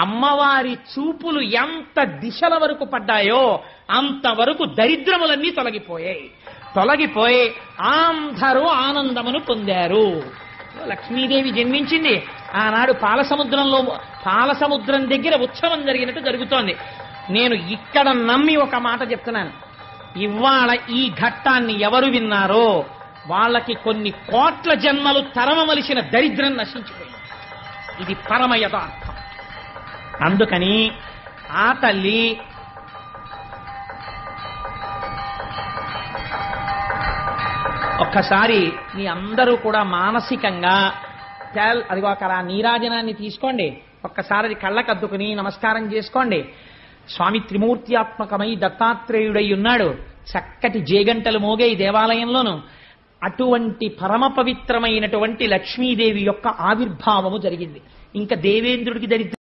అమ్మవారి చూపులు ఎంత దిశల వరకు పడ్డాయో అంతవరకు దరిద్రములన్నీ తొలగిపోయి అందరూ ఆనందమును పొందారు. లక్ష్మీదేవి జన్మించింది ఆనాడు పాలసముద్రం దగ్గర ఉత్సవం జరిగినట్టు జరుగుతోంది. నేను ఇక్కడ నమ్మి ఒక మాట చెప్తున్నాను, ఇవాళ ఈ ఘట్టాన్ని ఎవరు విన్నారో వాళ్ళకి కొన్ని కోట్ల జన్మలు తరమవలసిన దరిద్రం నశించిపోయింది. ఇది పరమ యథార్థం. అందుకని ఆ తల్లి ఒక్కసారి మీ అందరూ కూడా మానసికంగా అదిగో అక్కడ ఆ నీరాజనాన్ని తీసుకోండి, ఒక్కసారి అది కళ్ళకద్దుకుని నమస్కారం చేసుకోండి. స్వామి త్రిమూర్త్యాత్మకమై దత్తాత్రేయుడై ఉన్నాడు. చక్కటి జేగంటలు మోగే ఈ దేవాలయంలోను అటువంటి పరమ పవిత్రమైనటువంటి లక్ష్మీదేవి యొక్క ఆవిర్భావము జరిగింది. ఇంకా దేవేంద్రుడికి దరిద్రం